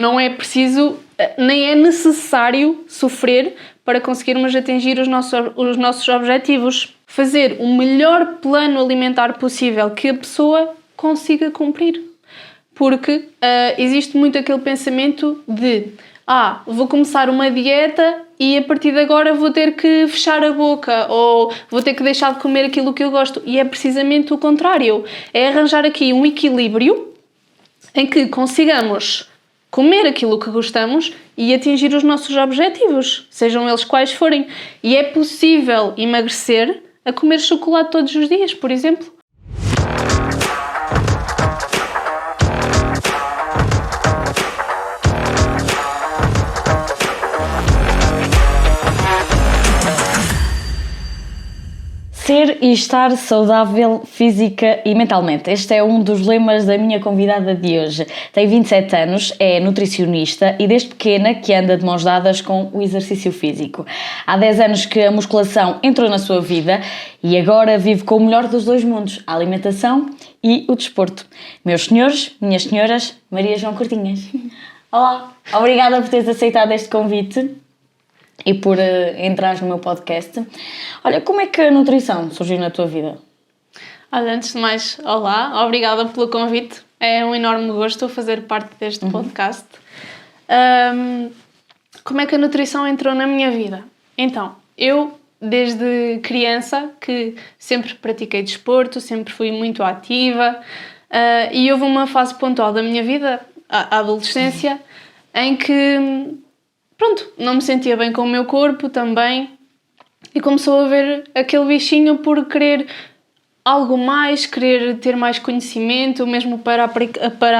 não é preciso, nem é necessário sofrer para conseguirmos atingir os nossos objetivos. Fazer o melhor plano alimentar possível que a pessoa consiga cumprir. Porque existe muito aquele pensamento de vou começar uma dieta e a partir de agora vou ter que fechar a boca ou vou ter que deixar de comer aquilo que eu gosto. E é precisamente o contrário. É arranjar aqui um equilíbrio em que consigamos comer aquilo que gostamos e atingir os nossos objetivos, sejam eles quais forem. E é possível emagrecer a comer chocolate todos os dias, por exemplo. Ser e estar saudável física e mentalmente. Este é um dos lemas da minha convidada de hoje. Tem 27 anos, é nutricionista e desde pequena que anda de mãos dadas com o exercício físico. Há 10 anos que a musculação entrou na sua vida e agora vive com o melhor dos dois mundos, a alimentação e o desporto. Meus senhores, minhas senhoras, Maria João Cortinhas. Olá, obrigada por teres aceitado este convite e por entrares no meu podcast. Olha, como é que a nutrição surgiu na tua vida? Olha, antes de mais, olá, obrigada pelo convite. É um enorme gosto fazer parte deste podcast. Como é que a nutrição entrou na minha vida? Então, eu, desde criança, que sempre pratiquei desporto, sempre fui muito ativa, e houve uma fase pontual da minha vida, a adolescência, em que não me sentia bem com o meu corpo também e começou a haver aquele bichinho por querer algo mais, querer ter mais conhecimento, mesmo para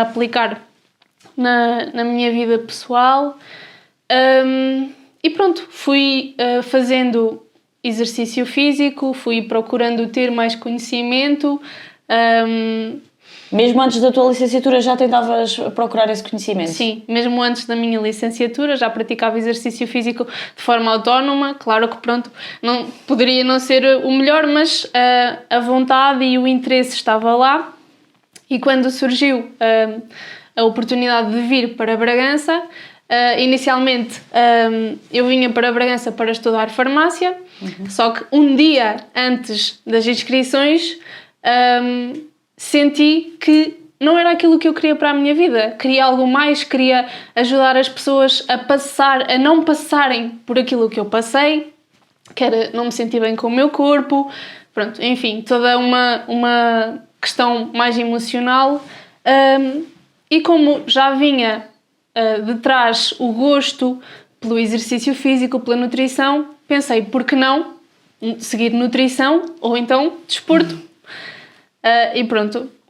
aplicar na minha vida pessoal. E fui fazendo exercício físico, fui procurando ter mais conhecimento. Mesmo antes da tua licenciatura já tentavas procurar esse conhecimento? Sim, mesmo antes da minha licenciatura já praticava exercício físico de forma autónoma. Claro que não poderia não ser o melhor, mas a vontade e o interesse estava lá. E quando surgiu a oportunidade de vir para Bragança, inicialmente eu vinha para Bragança para estudar farmácia, só que um dia antes das inscrições senti que não era aquilo que eu queria para a minha vida. Queria algo mais, queria ajudar as pessoas a não passarem por aquilo que eu passei, que era não me sentir bem com o meu corpo, enfim, toda uma questão mais emocional. E como já vinha de trás o gosto pelo exercício físico, pela nutrição, pensei, por que não seguir nutrição ou então desporto?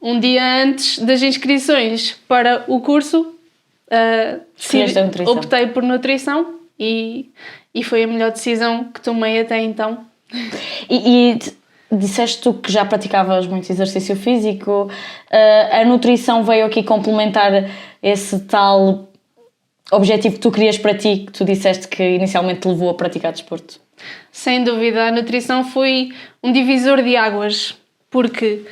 Um dia antes das inscrições para o curso, optei por nutrição e foi a melhor decisão que tomei até então. E disseste tu que já praticavas muito exercício físico, a nutrição veio aqui complementar esse tal objetivo que tu querias para ti, que tu disseste que inicialmente te levou a praticar desporto? Sem dúvida, a nutrição foi um divisor de águas, porque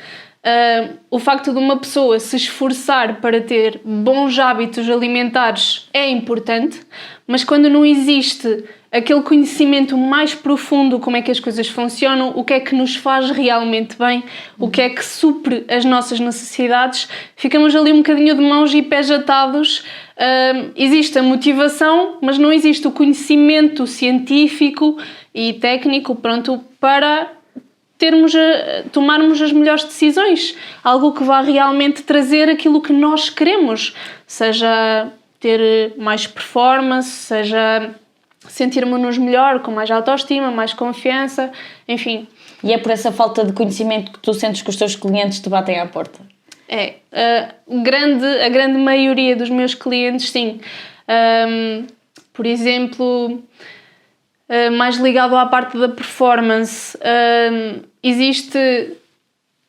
o facto de uma pessoa se esforçar para ter bons hábitos alimentares é importante, mas quando não existe aquele conhecimento mais profundo, como é que as coisas funcionam, o que é que nos faz realmente bem, o que é que supre as nossas necessidades, ficamos ali um bocadinho de mãos e pés atados. Existe a motivação, mas não existe o conhecimento científico e técnico para tomarmos as melhores decisões, algo que vá realmente trazer aquilo que nós queremos, seja ter mais performance, seja sentirmos-nos melhor, com mais autoestima, mais confiança, enfim. E é por essa falta de conhecimento que tu sentes que os teus clientes te batem à porta? A grande maioria dos meus clientes, sim. Por exemplo, mais ligado à parte da performance,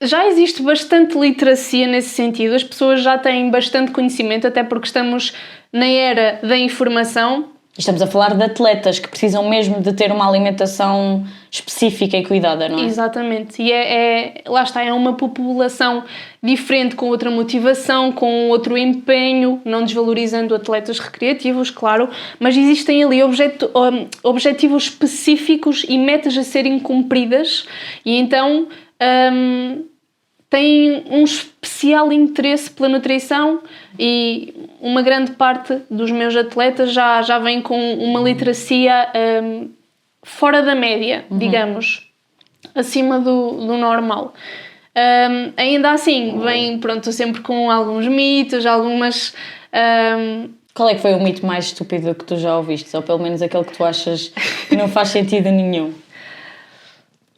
já existe bastante literacia nesse sentido, as pessoas já têm bastante conhecimento, até porque estamos na era da informação Estamos a falar de atletas que precisam mesmo de ter uma alimentação específica e cuidada, não é? Exatamente. E lá está, é uma população diferente, com outra motivação, com outro empenho, não desvalorizando atletas recreativos, claro, mas existem ali objetivos específicos e metas a serem cumpridas, e então têm um especial interesse pela nutrição, e uma grande parte dos meus atletas já vem com uma literacia fora da média, digamos, acima do normal. Ainda assim, vem sempre com alguns mitos, algumas... Qual é que foi o mito mais estúpido que tu já ouviste? Ou pelo menos aquele que tu achas que não faz sentido nenhum?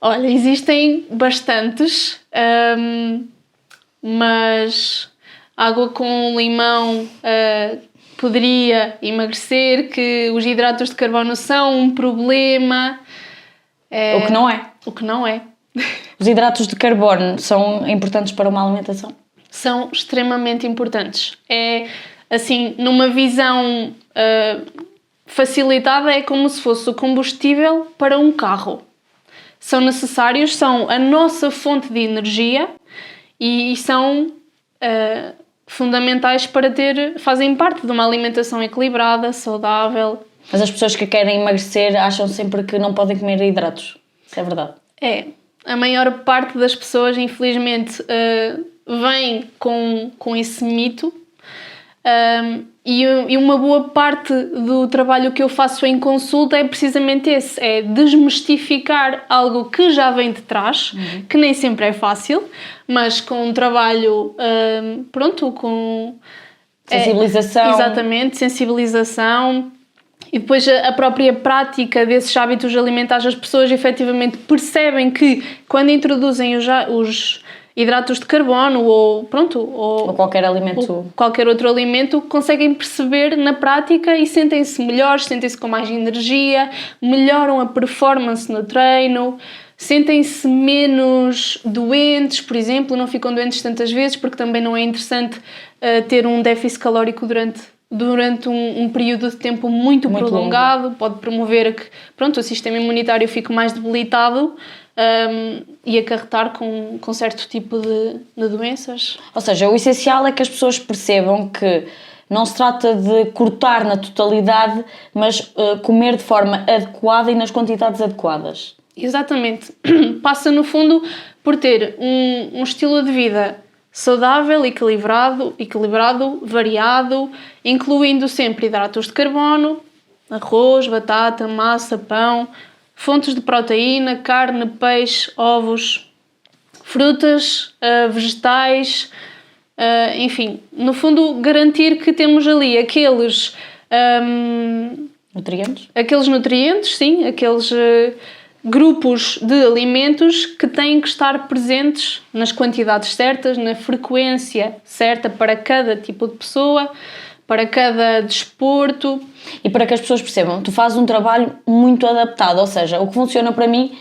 Olha, existem bastantes, mas água com limão poderia emagrecer, que os hidratos de carbono são um problema. O que não é. O que não é. Os hidratos de carbono são importantes para uma alimentação? São extremamente importantes. É assim, numa visão facilitada, é como se fosse o combustível para um carro. São necessários, são a nossa fonte de energia e são fundamentais fazem parte de uma alimentação equilibrada, saudável. Mas as pessoas que querem emagrecer acham sempre que não podem comer hidratos. Isso é verdade? É. A maior parte das pessoas, infelizmente, vem com esse mito. E uma boa parte do trabalho que eu faço em consulta é precisamente esse, é desmistificar algo que já vem de trás, que nem sempre é fácil, mas com um trabalho, com... sensibilização. Exatamente, sensibilização. E depois a própria prática desses hábitos alimentares, as pessoas efetivamente percebem que quando introduzem os hidratos de carbono ou qualquer alimento, ou qualquer outro alimento, conseguem perceber na prática e sentem-se melhores, sentem-se com mais energia, melhoram a performance no treino, sentem-se menos doentes, por exemplo, não ficam doentes tantas vezes, porque também não é interessante ter um déficit calórico durante um período de tempo muito prolongado, longo. Pode promover que o sistema imunitário fique mais debilitado e acarretar com certo tipo de doenças. Ou seja, o essencial é que as pessoas percebam que não se trata de cortar na totalidade, mas comer de forma adequada e nas quantidades adequadas. Exatamente. Passa, no fundo, por ter um estilo de vida saudável, equilibrado, variado, incluindo sempre hidratos de carbono, arroz, batata, massa, pão, fontes de proteína, carne, peixe, ovos, frutas, vegetais, enfim, no fundo garantir que temos ali aqueles nutrientes, sim, aqueles grupos de alimentos que têm que estar presentes nas quantidades certas, na frequência certa para cada tipo de pessoa, para cada desporto. E para que as pessoas percebam, tu fazes um trabalho muito adaptado, ou seja, o que funciona para mim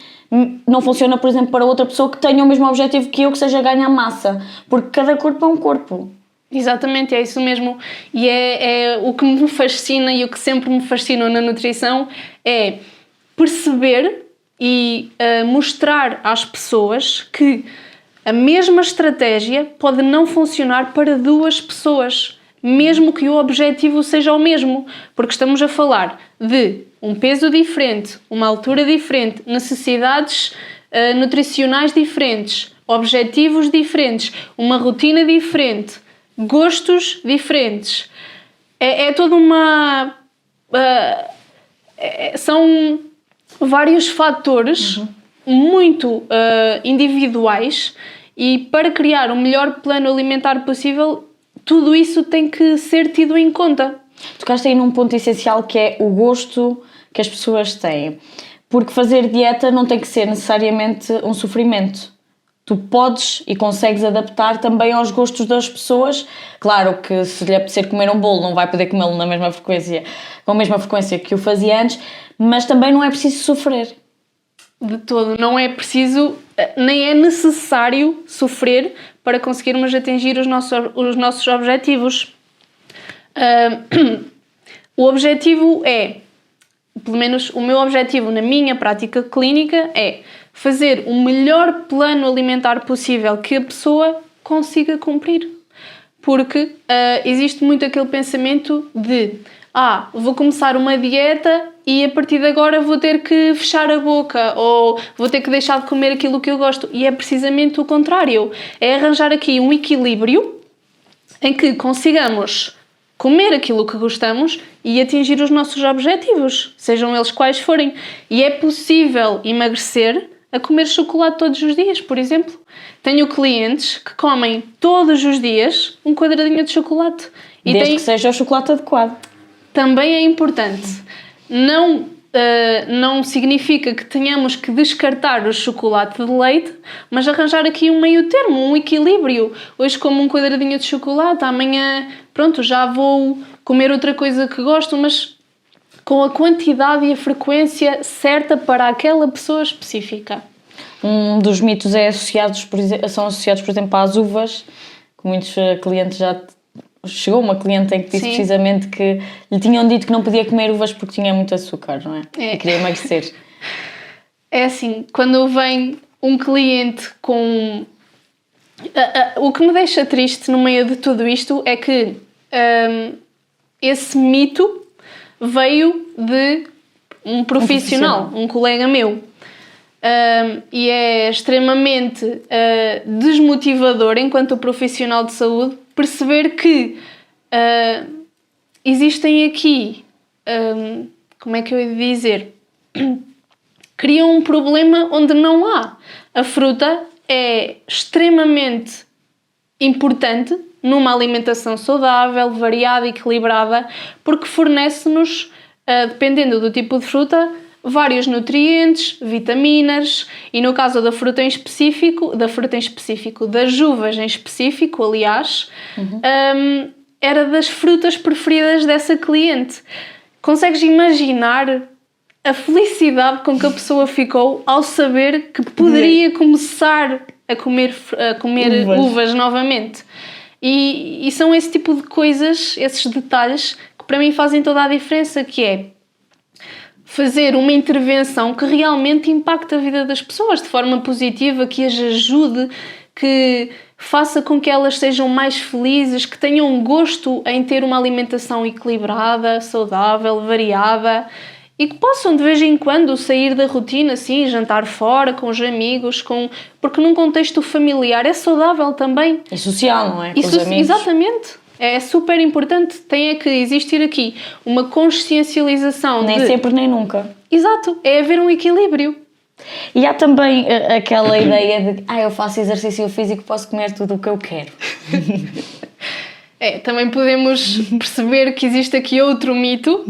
não funciona, por exemplo, para outra pessoa que tenha o mesmo objetivo que eu, que seja ganhar massa, porque cada corpo é um corpo. Exatamente, é isso mesmo. E é o que me fascina e o que sempre me fascinou na nutrição é perceber e mostrar às pessoas que a mesma estratégia pode não funcionar para duas pessoas, mesmo que o objetivo seja o mesmo, porque estamos a falar de um peso diferente, uma altura diferente, necessidades nutricionais diferentes, objetivos diferentes, uma rotina diferente, gostos diferentes. É toda uma... são vários fatores muito individuais, e para criar o melhor plano alimentar possível, tudo isso tem que ser tido em conta. Tocaste aí num ponto essencial, que é o gosto que as pessoas têm. Porque fazer dieta não tem que ser necessariamente um sofrimento. Tu podes e consegues adaptar também aos gostos das pessoas. Claro que se lhe apetecer comer um bolo, não vai poder comê-lo com a mesma frequência que o fazia antes, mas também não é preciso sofrer. De todo, não é preciso, nem é necessário sofrer para conseguirmos atingir os nossos objetivos. O objetivo é, pelo menos o meu objetivo na minha prática clínica é fazer o melhor plano alimentar possível que a pessoa consiga cumprir. Porque existe muito aquele pensamento de vou começar uma dieta e a partir de agora vou ter que fechar a boca ou vou ter que deixar de comer aquilo que eu gosto. E é precisamente o contrário. É arranjar aqui um equilíbrio em que consigamos comer aquilo que gostamos e atingir os nossos objetivos, sejam eles quais forem. E é possível emagrecer a comer chocolate todos os dias, por exemplo. Tenho clientes que comem todos os dias um quadradinho de chocolate. Desde que seja o chocolate adequado. Também é importante. Não significa que tenhamos que descartar o chocolate de leite, mas arranjar aqui um meio termo, um equilíbrio. Hoje como um quadradinho de chocolate, amanhã, pronto, já vou comer outra coisa que gosto, mas com a quantidade e a frequência certa para aquela pessoa específica. Um dos mitos são associados, por exemplo, às uvas, que muitos clientes já... Chegou uma cliente em que disse precisamente que lhe tinham dito que não podia comer uvas porque tinha muito açúcar, não é? E queria emagrecer. É assim, quando vem um cliente com... O que me deixa triste no meio de tudo isto é que esse mito veio de um profissional, um colega meu. E é extremamente desmotivador, enquanto profissional de saúde, perceber que existem aqui, como é que eu ia dizer, criam um problema onde não há. A fruta é extremamente importante numa alimentação saudável, variada e equilibrada, porque fornece-nos, dependendo do tipo de fruta, vários nutrientes, vitaminas e no caso das frutas em específico, das uvas em específico, aliás, era das frutas preferidas dessa cliente. Consegues imaginar a felicidade com que a pessoa ficou ao saber que poderia começar a comer uvas novamente? E são esse tipo de coisas, esses detalhes, que para mim fazem toda a diferença, que é fazer uma intervenção que realmente impacte a vida das pessoas de forma positiva, que as ajude, que faça com que elas sejam mais felizes, que tenham gosto em ter uma alimentação equilibrada, saudável, variada e que possam de vez em quando sair da rotina, assim, jantar fora com os amigos, porque num contexto familiar é saudável também. E social, não é? Com os amigos. Exatamente. É super importante, tem que existir aqui uma consciencialização. Nem sempre, nem nunca. Exato, é haver um equilíbrio. E há também aquela ideia de eu faço exercício físico, posso comer tudo o que eu quero. Também podemos perceber que existe aqui outro mito.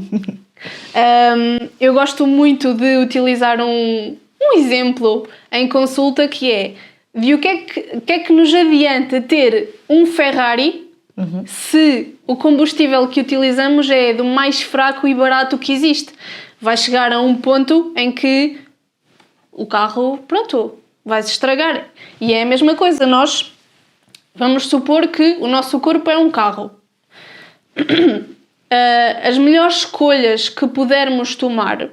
Eu gosto muito de utilizar um exemplo em consulta que é de o que é que nos adianta ter um Ferrari se o combustível que utilizamos é do mais fraco e barato que existe. Vai chegar a um ponto em que o carro, pronto, vai se estragar. E é a mesma coisa, nós vamos supor que o nosso corpo é um carro. As melhores escolhas que pudermos tomar,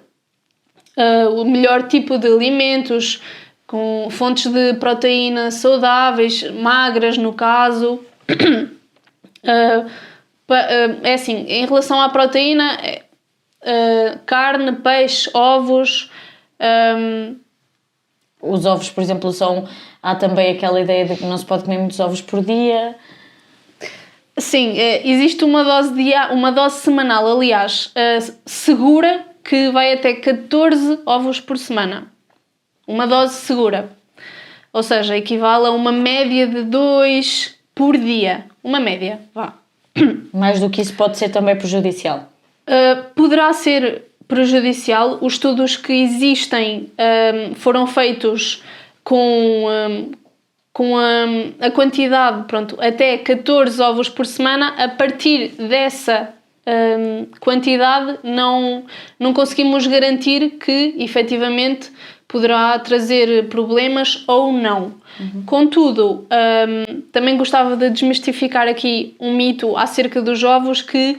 o melhor tipo de alimentos, com fontes de proteína saudáveis, magras no caso... é assim, em relação à proteína, carne, peixe, ovos. Os ovos, por exemplo, há também aquela ideia de que não se pode comer muitos ovos por dia. Sim, existe uma dose semanal, aliás, segura, que vai até 14 ovos por semana. Uma dose segura. Ou seja, equivale a uma média de 2 por dia. Uma média, vá. Mais do que isso pode ser também prejudicial? Poderá ser prejudicial. Os estudos que existem foram feitos com a quantidade, até 14 ovos por semana. A partir dessa quantidade não conseguimos garantir que efetivamente poderá trazer problemas ou não. Contudo, também gostava de desmistificar aqui um mito acerca dos ovos que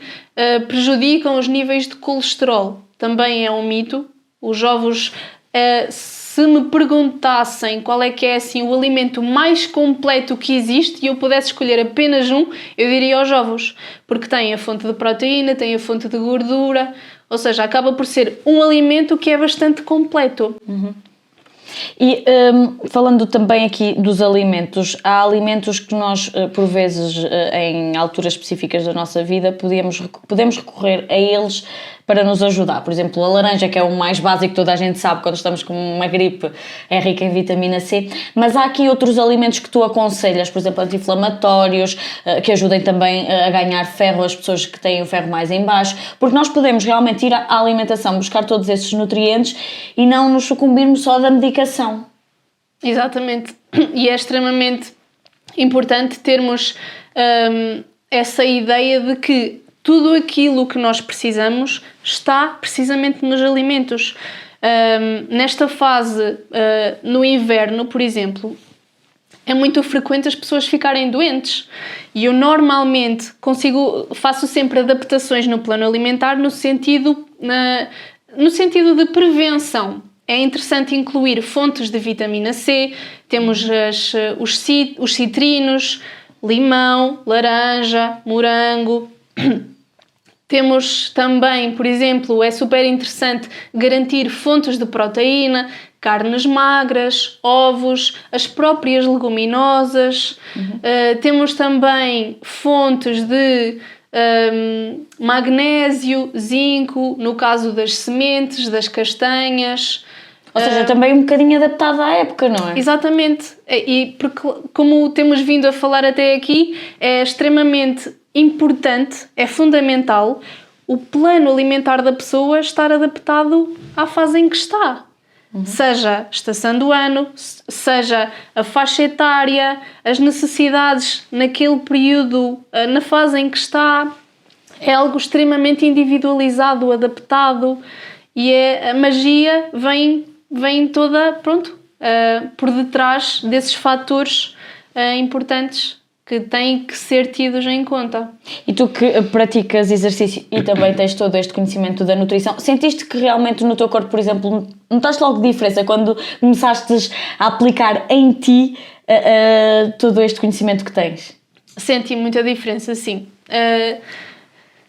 prejudicam os níveis de colesterol. Também é um mito. Os ovos, se me perguntassem qual é que é assim, o alimento mais completo que existe e eu pudesse escolher apenas um, eu diria os ovos. Porque tem a fonte de proteína, tem a fonte de gordura, ou seja, acaba por ser um alimento que é bastante completo. E falando também aqui dos alimentos, há alimentos que nós, por vezes, em alturas específicas da nossa vida, podemos recorrer a eles para nos ajudar. Por exemplo, a laranja, que é o mais básico, toda a gente sabe, quando estamos com uma gripe, é rica em vitamina C, mas há aqui outros alimentos que tu aconselhas, por exemplo, anti-inflamatórios, que ajudem também a ganhar ferro, as pessoas que têm o ferro mais em baixo, porque nós podemos realmente ir à alimentação, buscar todos esses nutrientes e não nos sucumbirmos só da medicação. Exatamente. E é extremamente importante termos essa ideia de que tudo aquilo que nós precisamos está precisamente nos alimentos. Nesta fase, no inverno, por exemplo, é muito frequente as pessoas ficarem doentes e eu normalmente faço sempre adaptações no plano alimentar no sentido de prevenção. É interessante incluir fontes de vitamina C, temos os citrinos, limão, laranja, morango. Temos também, por exemplo, é super interessante garantir fontes de proteína, carnes magras, ovos, as próprias leguminosas. Temos também fontes de magnésio, zinco, no caso das sementes, das castanhas. Ou seja, também um bocadinho adaptado à época, não é? Exatamente. E porque, como temos vindo a falar até aqui, é extremamente importante, é fundamental o plano alimentar da pessoa estar adaptado à fase em que está. Seja a estação do ano, seja a faixa etária, as necessidades naquele período, na fase em que está. É algo extremamente individualizado, adaptado, e a magia vem toda, por detrás desses fatores importantes que têm que ser tidos em conta. E tu que praticas exercício e também tens todo este conhecimento da nutrição, sentiste que realmente no teu corpo, por exemplo, notaste logo diferença quando começaste a aplicar em ti todo este conhecimento que tens? Senti muita diferença, sim.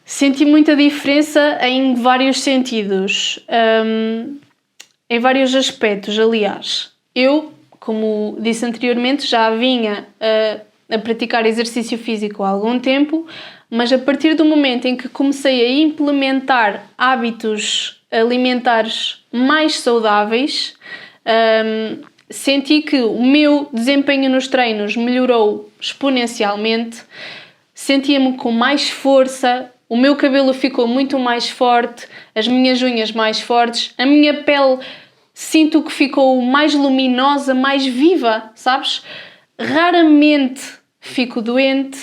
Senti muita diferença em vários sentidos, em vários aspectos, aliás. Eu, como disse anteriormente, já vinha a praticar exercício físico há algum tempo, mas a partir do momento em que comecei a implementar hábitos alimentares mais saudáveis, senti que o meu desempenho nos treinos melhorou exponencialmente, sentia-me com mais força, o meu cabelo ficou muito mais forte, as minhas unhas mais fortes, a minha pele sinto que ficou mais luminosa, mais viva, sabes? Raramente fico doente.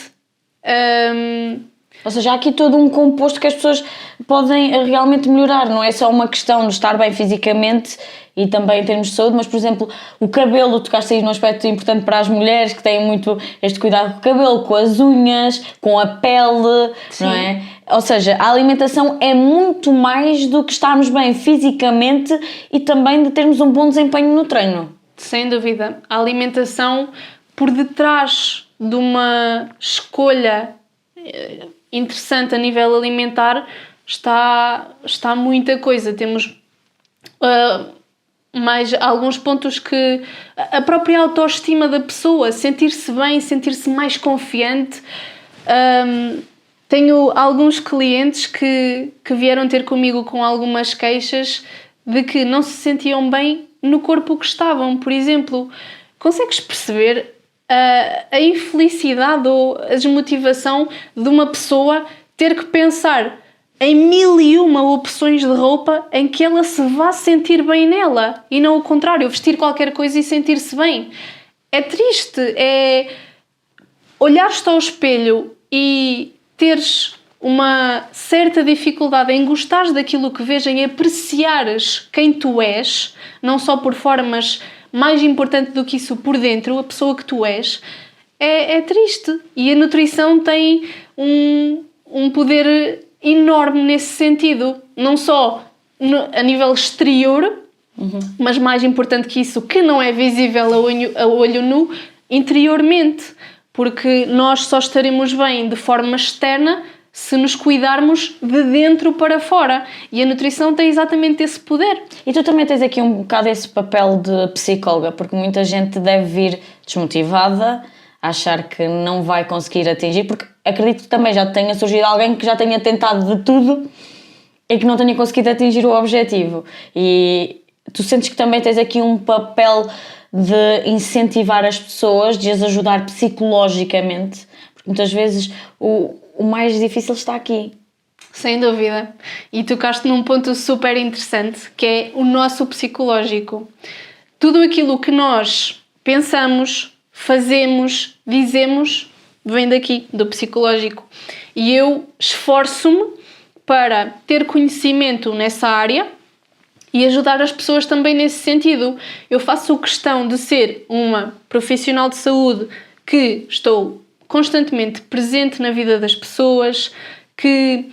Ou seja, há aqui todo um composto que as pessoas podem realmente melhorar, não é só uma questão de estar bem fisicamente e também em termos de saúde, mas, por exemplo, o cabelo, tocaste aí num aspecto importante para as mulheres que têm muito este cuidado com o cabelo, com as unhas, com a pele, sim, não é? Ou seja, a alimentação é muito mais do que estarmos bem fisicamente e também de termos um bom desempenho no treino. Sem dúvida. A alimentação, por detrás de uma escolha interessante a nível alimentar, está muita coisa. Temos mais alguns pontos que a própria autoestima da pessoa, sentir-se bem, sentir-se mais confiante. Tenho alguns clientes que vieram ter comigo com algumas queixas de que não se sentiam bem no corpo que estavam. Por exemplo, consegues perceber a infelicidade ou a desmotivação de uma pessoa ter que pensar em 1001 opções de roupa em que ela se vá sentir bem nela e não o contrário, vestir qualquer coisa e sentir-se bem? É triste, é olhar-te ao espelho e teres uma certa dificuldade em gostares daquilo que vês, em apreciares quem tu és, não só por fora, mas mais importante do que isso, por dentro, a pessoa que tu és, é triste. E a nutrição tem um poder enorme nesse sentido, não só a nível exterior, mas mais importante que isso, que não é visível a olho nu, interiormente, porque nós só estaremos bem de forma externa se nos cuidarmos de dentro para fora, e a nutrição tem exatamente esse poder. E tu também tens aqui um bocado esse papel de psicóloga, porque muita gente deve vir desmotivada, achar que não vai conseguir atingir, porque acredito que também já tenha surgido alguém que já tenha tentado de tudo e que não tenha conseguido atingir o objetivo. E tu sentes que também tens aqui um papel de incentivar as pessoas, de as ajudar psicologicamente, porque muitas vezes o mais difícil está aqui. Sem dúvida. E tocaste num ponto super interessante, que é o nosso psicológico. Tudo aquilo que nós pensamos, fazemos, dizemos, vem daqui, do psicológico. E eu esforço-me para ter conhecimento nessa área e ajudar as pessoas também nesse sentido. Eu faço questão de ser uma profissional de saúde que estou constantemente presente na vida das pessoas, que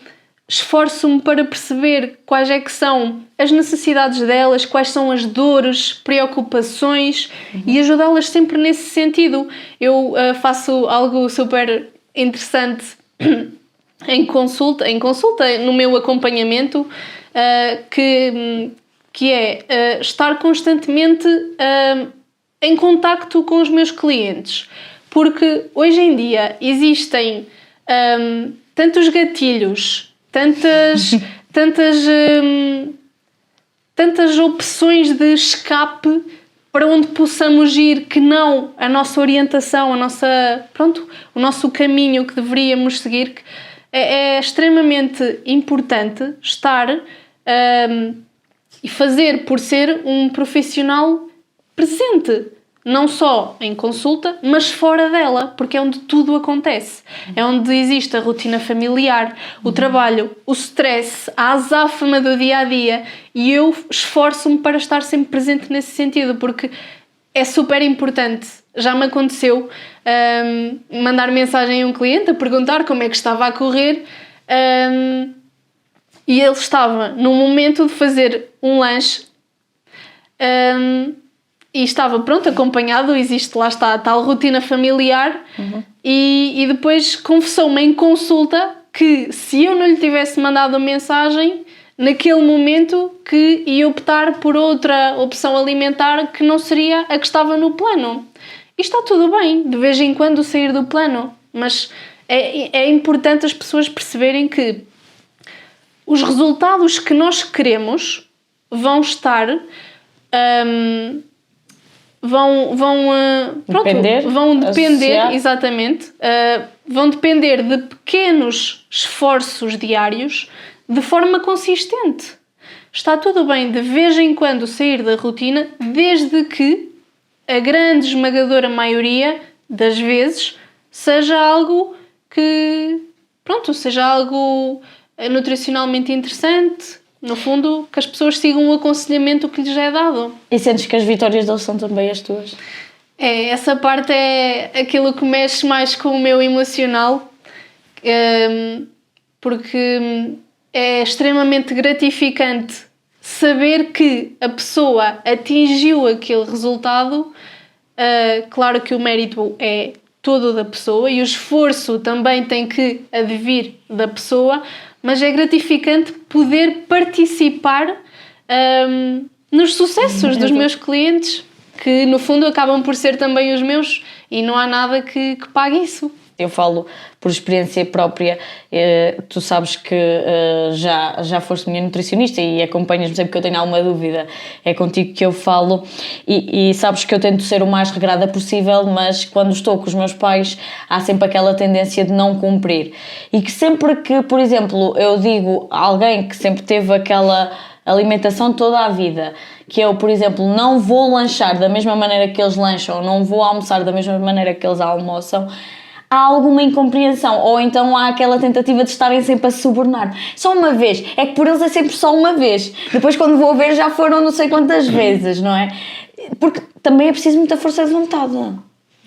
esforço-me para perceber quais é que são as necessidades delas, quais são as dores, preocupações, e ajudá-las sempre nesse sentido. Eu faço algo super interessante em consulta, no meu acompanhamento, que é estar constantemente em contacto com os meus clientes, porque hoje em dia existem tantos gatilhos, tantas opções de escape para onde possamos ir, que não a nossa orientação, o nosso caminho que deveríamos seguir. Que é extremamente importante estar e fazer por ser um profissional presente, não só em consulta, mas fora dela, porque é onde tudo acontece. É onde existe a rotina familiar, o trabalho, o stress, a azáfama do dia-a-dia, e eu esforço-me para estar sempre presente nesse sentido, porque é super importante. Já me aconteceu mandar mensagem a um cliente a perguntar como é que estava a correr, e ele estava no momento de fazer um lanche, e estava, acompanhado, existe, lá está, a tal rotina familiar, e depois confessou-me em consulta que se eu não lhe tivesse mandado a mensagem, naquele momento que ia optar por outra opção alimentar que não seria a que estava no plano. E está tudo bem, de vez em quando sair do plano, mas é importante as pessoas perceberem que os resultados que nós queremos vão estar... vão depender, exatamente, vão depender de pequenos esforços diários de forma consistente. Está tudo bem de vez em quando sair da rotina, desde que a grande esmagadora maioria das vezes seja algo que, seja algo nutricionalmente interessante. No fundo, que as pessoas sigam o aconselhamento que lhes é dado. E sentes que as vitórias deles são também as tuas? Essa parte é aquilo que mexe mais com o meu emocional, porque é extremamente gratificante saber que a pessoa atingiu aquele resultado. Claro que o mérito é todo da pessoa e o esforço também tem que advir da pessoa, mas é gratificante poder participar nos sucessos dos meus clientes, que no fundo acabam por ser também os meus, e não há nada que pague isso. Eu falo por experiência própria, tu sabes que já foste minha nutricionista e acompanhas-me sempre que eu tenho alguma dúvida, é contigo que eu falo, e sabes que eu tento ser o mais regrada possível, mas quando estou com os meus pais há sempre aquela tendência de não cumprir, e que sempre que, por exemplo, eu digo a alguém que sempre teve aquela alimentação toda a vida, que eu, por exemplo, não vou lanchar da mesma maneira que eles lancham, não vou almoçar da mesma maneira que eles almoçam, há alguma incompreensão, ou então há aquela tentativa de estarem sempre a subornar. Só uma vez, é que por eles é sempre só uma vez. Depois quando vou ver já foram não sei quantas vezes, não é? Porque também é preciso muita força de vontade, não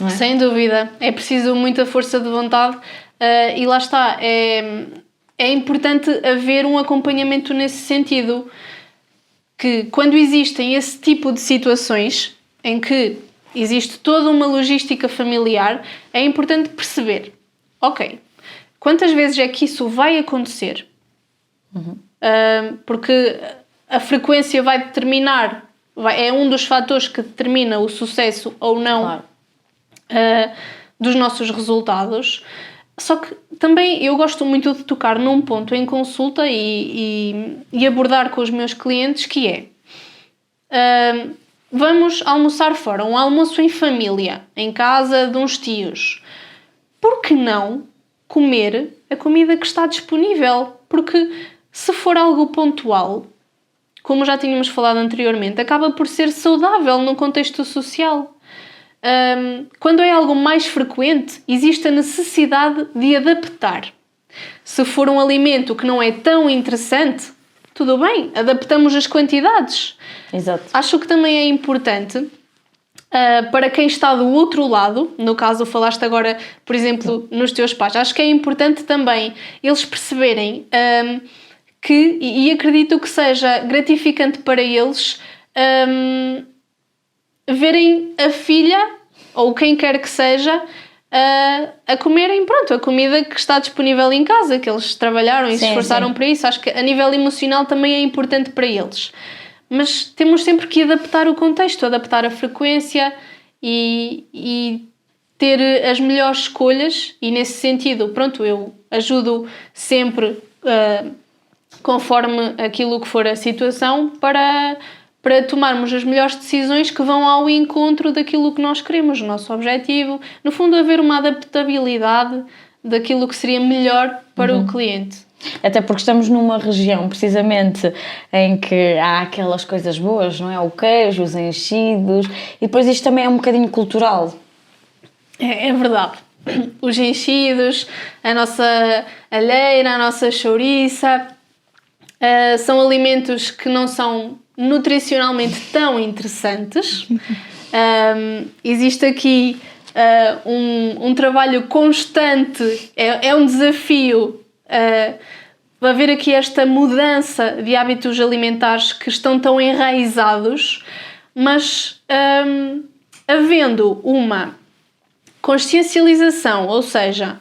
é? Sem dúvida, é preciso muita força de vontade e lá está, é importante haver um acompanhamento nesse sentido, que quando existem esse tipo de situações em que existe toda uma logística familiar, é importante perceber, ok, quantas vezes é que isso vai acontecer? Porque a frequência vai determinar, é um dos fatores que determina o sucesso ou não, claro, dos nossos resultados. Só que também eu gosto muito de tocar num ponto em consulta e abordar com os meus clientes, que é vamos almoçar fora, um almoço em família, em casa de uns tios. Por que não comer a comida que está disponível? Porque se for algo pontual, como já tínhamos falado anteriormente, acaba por ser saudável no contexto social. Quando é algo mais frequente, existe a necessidade de adaptar. Se for um alimento que não é tão interessante, tudo bem, adaptamos as quantidades. Exato. Acho que também é importante para quem está do outro lado, no caso falaste agora, por exemplo, nos teus pais, acho que é importante também eles perceberem que, e acredito que seja gratificante para eles, verem a filha, ou quem quer que seja, a comerem, pronto, a comida que está disponível em casa, que eles trabalharam e se esforçaram para isso. Acho que a nível emocional também é importante para eles. Mas temos sempre que adaptar o contexto, adaptar a frequência e ter as melhores escolhas. E nesse sentido, pronto, eu ajudo sempre conforme aquilo que for a situação para tomarmos as melhores decisões que vão ao encontro daquilo que nós queremos, o nosso objetivo. No fundo, haver uma adaptabilidade daquilo que seria melhor para o cliente. Até porque estamos numa região, precisamente, em que há aquelas coisas boas, não é? O queijo, os enchidos, e depois isto também é um bocadinho cultural. É verdade. Os enchidos, a nossa alheira, a nossa chouriça, são alimentos que não são nutricionalmente tão interessantes. Existe aqui um trabalho constante, é um desafio haver aqui esta mudança de hábitos alimentares que estão tão enraizados, mas havendo uma consciencialização, ou seja,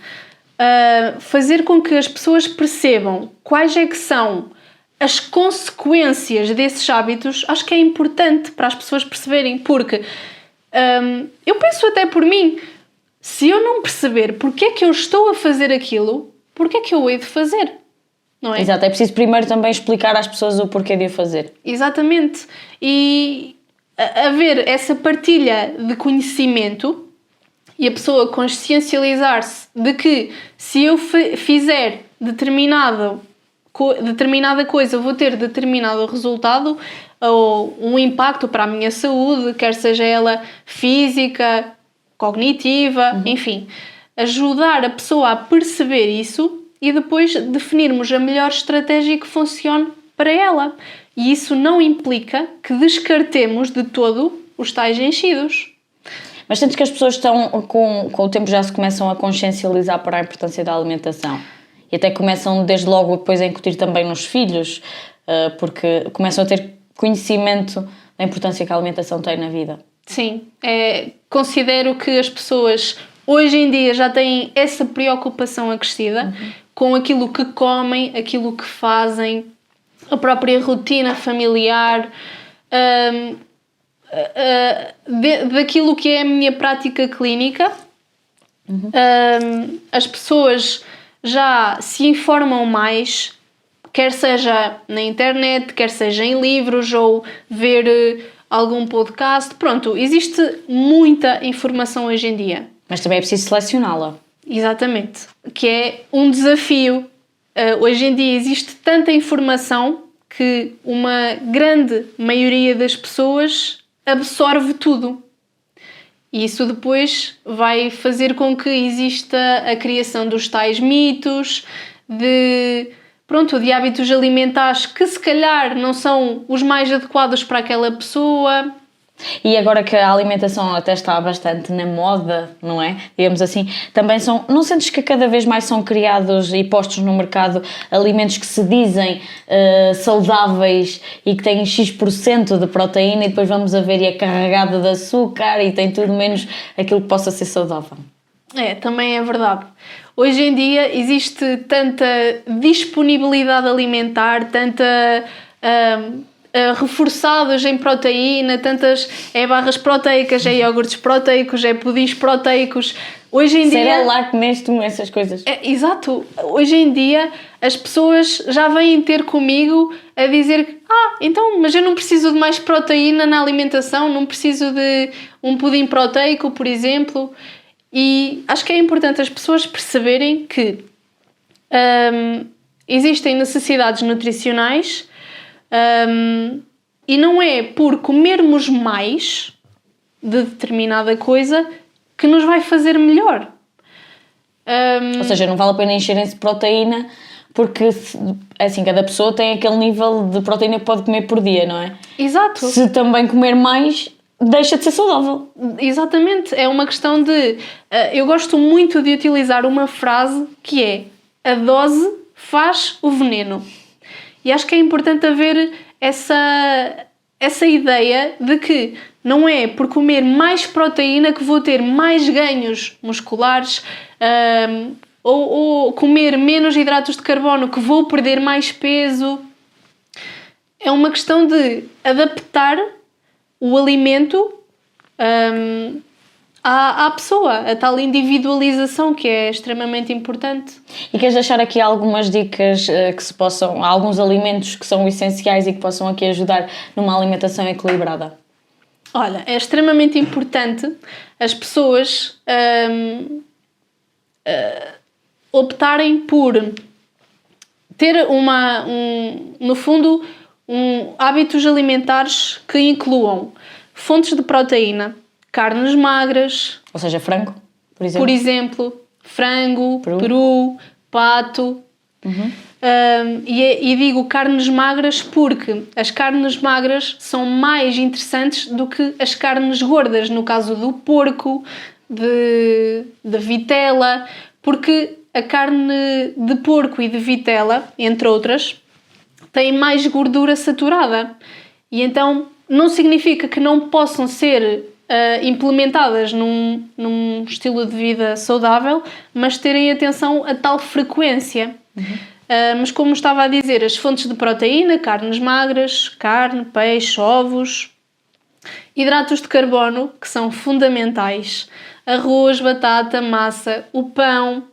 fazer com que as pessoas percebam quais é que são as consequências desses hábitos, acho que é importante para as pessoas perceberem, porque eu penso até por mim, se eu não perceber porque é que eu estou a fazer aquilo, porque é que eu hei de fazer? Não é? Exato, é preciso primeiro também explicar às pessoas o porquê de o fazer. Exatamente. E haver essa partilha de conhecimento e a pessoa consciencializar-se de que se eu fizer determinada coisa vou ter determinado resultado ou um impacto para a minha saúde, quer seja ela física, cognitiva, enfim. Ajudar a pessoa a perceber isso e depois definirmos a melhor estratégia que funcione para ela. E isso não implica que descartemos de todo os tais enchidos. Mas sentes que as pessoas estão, com o tempo já se começam a consciencializar para a importância da alimentação? E até começam desde logo depois a incutir também nos filhos, porque começam a ter conhecimento da importância que a alimentação tem na vida. Sim, considero que as pessoas hoje em dia já têm essa preocupação acrescida com aquilo que comem, aquilo que fazem, a própria rotina familiar, daquilo que é a minha prática clínica. As pessoas já se informam mais, quer seja na internet, quer seja em livros ou ver algum podcast. Pronto, existe muita informação hoje em dia. Mas também é preciso selecioná-la. Exatamente, que é um desafio. Hoje em dia existe tanta informação que uma grande maioria das pessoas absorve tudo. E isso depois vai fazer com que exista a criação dos tais mitos, de hábitos alimentares que se calhar não são os mais adequados para aquela pessoa. E agora que a alimentação até está bastante na moda, não é? Digamos assim, também não sentes que cada vez mais são criados e postos no mercado alimentos que se dizem saudáveis e que têm X% de proteína e depois vamos a ver e é carregado de açúcar e tem tudo menos aquilo que possa ser saudável? Também é verdade. Hoje em dia existe tanta disponibilidade alimentar, tanta... reforçados em proteína, tantas barras proteicas, iogurtes proteicos, pudins proteicos. Hoje em dia... Cerelac, Nestum, essas coisas. Exato. Hoje em dia as pessoas já vêm ter comigo a dizer então, mas eu não preciso de mais proteína na alimentação, não preciso de um pudim proteico, por exemplo. E acho que é importante as pessoas perceberem que existem necessidades nutricionais. E não é por comermos mais de determinada coisa que nos vai fazer melhor. Ou seja, não vale a pena encherem-se de proteína porque, assim, cada pessoa tem aquele nível de proteína que pode comer por dia, não é? Exato. Se também comer mais, deixa de ser saudável. Exatamente. É uma questão de... eu gosto muito de utilizar uma frase que é: a dose faz o veneno. E acho que é importante haver essa ideia de que não é por comer mais proteína que vou ter mais ganhos musculares, ou comer menos hidratos de carbono que vou perder mais peso. É uma questão de adaptar o alimento à pessoa, a tal individualização que é extremamente importante. E queres deixar aqui algumas dicas que se possam, alguns alimentos que são essenciais e que possam aqui ajudar numa alimentação equilibrada? Olha, é extremamente importante as pessoas optarem por ter no fundo, hábitos alimentares que incluam fontes de proteína, carnes magras... Ou seja, frango, por exemplo. Frango, peru, pato. E digo carnes magras porque as carnes magras são mais interessantes do que as carnes gordas, no caso do porco, de vitela, porque a carne de porco e de vitela, entre outras, tem mais gordura saturada. E então não significa que não possam ser implementadas num estilo de vida saudável, mas terem atenção a tal frequência. Mas como estava a dizer, as fontes de proteína, carnes magras, carne, peixe, ovos, hidratos de carbono, que são fundamentais, arroz, batata, massa, o pão.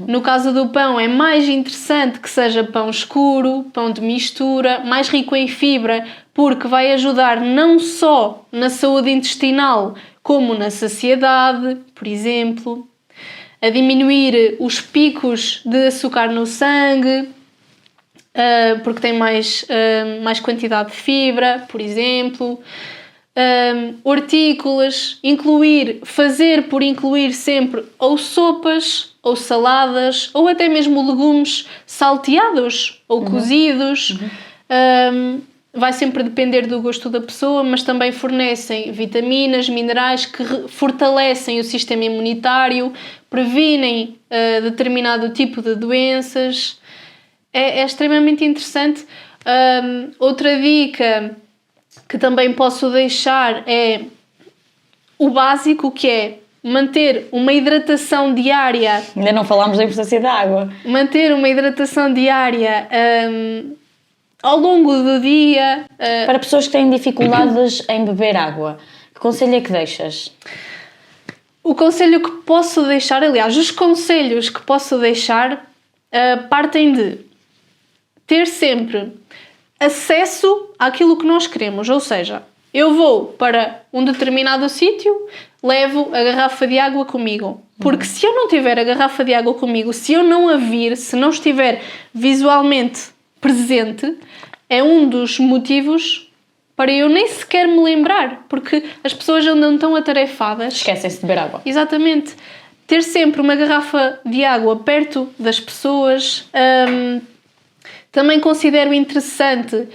No caso do pão é mais interessante que seja pão escuro, pão de mistura, mais rico em fibra, porque vai ajudar não só na saúde intestinal, como na saciedade, por exemplo, a diminuir os picos de açúcar no sangue, porque tem mais quantidade de fibra, por exemplo. Hortícolas, fazer por incluir sempre ou sopas, ou saladas, ou até mesmo legumes salteados ou cozidos. Vai sempre depender do gosto da pessoa, mas também fornecem vitaminas, minerais que fortalecem o sistema imunitário, previnem determinado tipo de doenças. É extremamente interessante. Outra dica que também posso deixar é o básico, que é manter uma hidratação diária. Ainda não falámos da importância da água. Manter uma hidratação diária ao longo do dia. Para pessoas que têm dificuldades em beber água, que conselho é que deixas? O conselho que posso deixar, aliás, os conselhos que posso deixar partem de ter sempre acesso àquilo que nós queremos, ou seja, eu vou para um determinado sítio, levo a garrafa de água comigo, porque se eu não tiver a garrafa de água comigo, se eu não a vir, se não estiver visualmente presente, é um dos motivos para eu nem sequer me lembrar, porque as pessoas andam tão atarefadas. Esquecem-se de beber água. Exatamente. Ter sempre uma garrafa de água perto das pessoas. Também considero interessante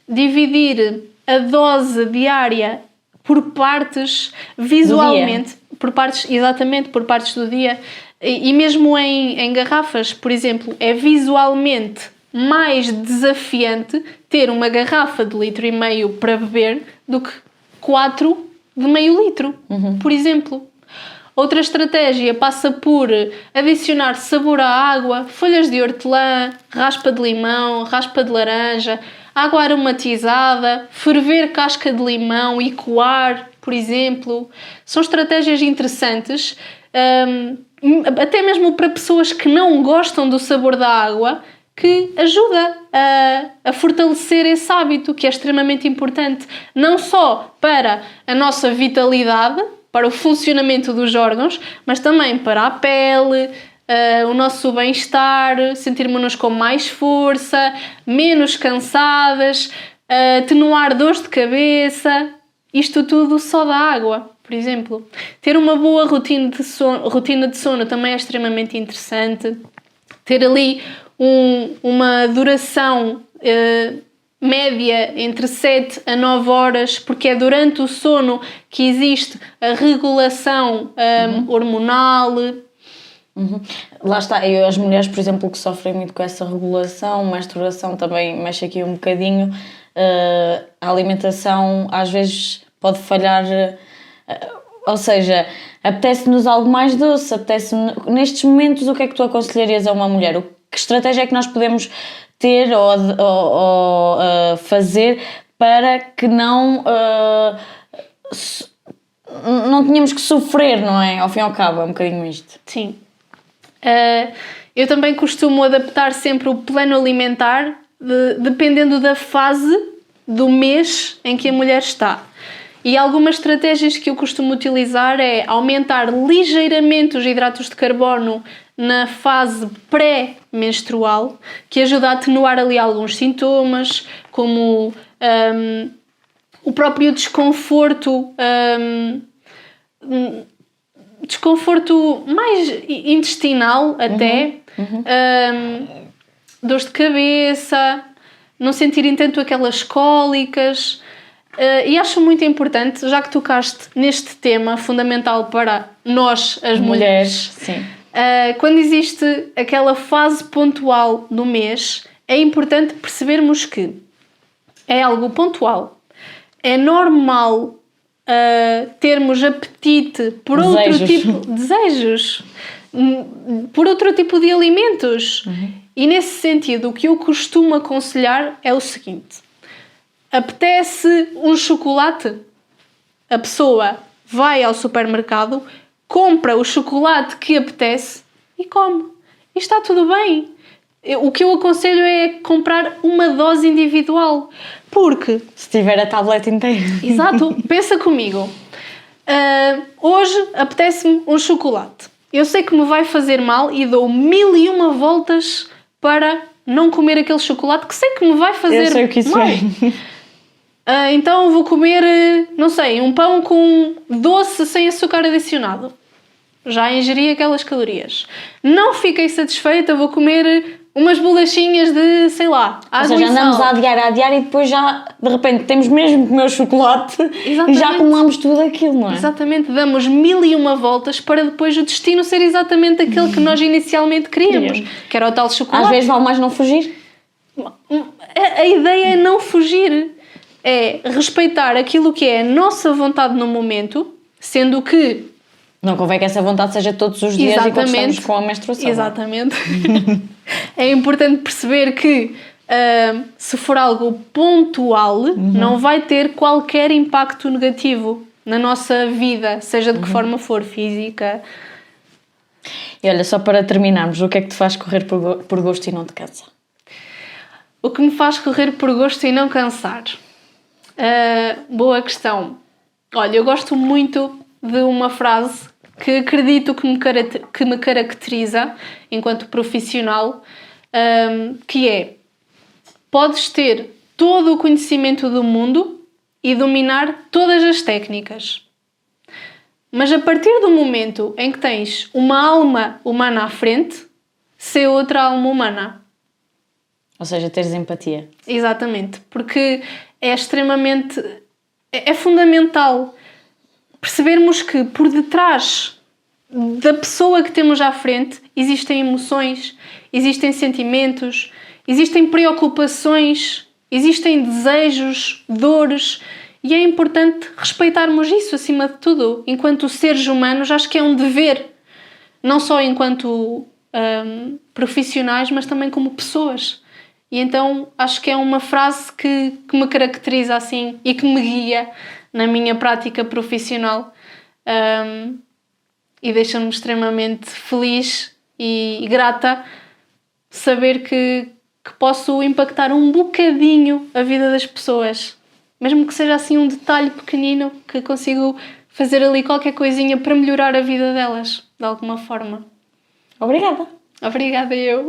dividir a dose diária por partes, visualmente, por partes do dia, e mesmo em garrafas, por exemplo, é visualmente mais desafiante ter uma garrafa de 1,5 litro para beber do que 4 de meio litro, por exemplo. Outra estratégia passa por adicionar sabor à água, folhas de hortelã, raspa de limão, raspa de laranja, água aromatizada, ferver casca de limão e coar, por exemplo. São estratégias interessantes, até mesmo para pessoas que não gostam do sabor da água, que ajuda a fortalecer esse hábito, que é extremamente importante, não só para a nossa vitalidade, para o funcionamento dos órgãos, mas também para a pele, o nosso bem-estar, sentirmos-nos com mais força, menos cansadas, atenuar dores de cabeça, isto tudo só da água, por exemplo. Ter uma boa rotina de sono também é extremamente interessante. Ter ali uma duração média entre 7 a 9 horas, porque é durante o sono que existe a regulação hormonal. Lá está, as mulheres, por exemplo, que sofrem muito com essa regulação, menstruação também mexe aqui um bocadinho, a alimentação às vezes pode falhar, ou seja, apetece-nos algo mais doce, nestes momentos o que é que tu aconselharias a uma mulher? Que estratégia é que nós podemos ter ou fazer para que não tenhamos que sofrer, não é? Ao fim e ao cabo, é um bocadinho isto. Sim. Eu também costumo adaptar sempre o plano alimentar dependendo da fase do mês em que a mulher está. E algumas estratégias que eu costumo utilizar é aumentar ligeiramente os hidratos de carbono na fase pré-menstrual, que ajuda a atenuar ali alguns sintomas, como o próprio desconforto, desconforto mais intestinal até, dores de cabeça, não sentirem tanto aquelas cólicas. E acho muito importante, já que tocaste neste tema fundamental para nós, as mulheres, sim. Quando existe aquela fase pontual do mês, é importante percebermos que é algo pontual. É normal termos apetite por desejos, por outro tipo de alimentos. E nesse sentido, o que eu costumo aconselhar é o seguinte: apetece um chocolate? A pessoa vai ao supermercado, compra o chocolate que apetece e come. E está tudo bem. O que eu aconselho é comprar uma dose individual. Porque... se tiver a tableta inteira. Exato. Pensa comigo. Hoje apetece-me um chocolate. Eu sei que me vai fazer mal e dou 1001 voltas para não comer aquele chocolate que sei que me vai fazer mal. Eu sei o que isso é. Então vou comer, não sei, um pão com doce sem açúcar adicionado. Já ingeri aquelas calorias. Não fiquei satisfeita, vou comer umas bolachinhas de, sei lá, água. Ou seja, andamos a adiar e depois já, de repente, temos mesmo que comer o chocolate. Exatamente. E já acumulamos tudo aquilo, não é? Exatamente, damos 1001 voltas para depois o destino ser exatamente aquele que nós inicialmente queríamos, que era o tal chocolate. Às vezes vale mais não fugir. A ideia é não fugir, é respeitar aquilo que é a nossa vontade no momento, sendo que... não convém que essa vontade seja todos os dias. Exatamente. E quando estamos com a menstruação. Exatamente. É importante perceber que se for algo pontual, não vai ter qualquer impacto negativo na nossa vida, seja de que forma for, física. E olha, só para terminarmos, o que é que te faz correr por gosto e não te cansa? O que me faz correr por gosto e não cansar? Boa questão. Olha, eu gosto muito de uma frase que acredito que me caracteriza enquanto profissional, que é: podes ter todo o conhecimento do mundo e dominar todas as técnicas. Mas a partir do momento em que tens uma alma humana à frente, ser outra alma humana. Ou seja, teres empatia. Exatamente, porque é extremamente... é fundamental percebermos que por detrás da pessoa que temos à frente existem emoções, existem sentimentos, existem preocupações, existem desejos, dores, e é importante respeitarmos isso acima de tudo. Enquanto seres humanos, acho que é um dever, não só enquanto profissionais, mas também como pessoas. E então acho que é uma frase que me caracteriza assim e que me guia na minha prática profissional. E deixa-me extremamente feliz e grata saber que posso impactar um bocadinho a vida das pessoas. Mesmo que seja assim um detalhe pequenino, que consigo fazer ali qualquer coisinha para melhorar a vida delas, de alguma forma. Obrigada! Obrigada eu!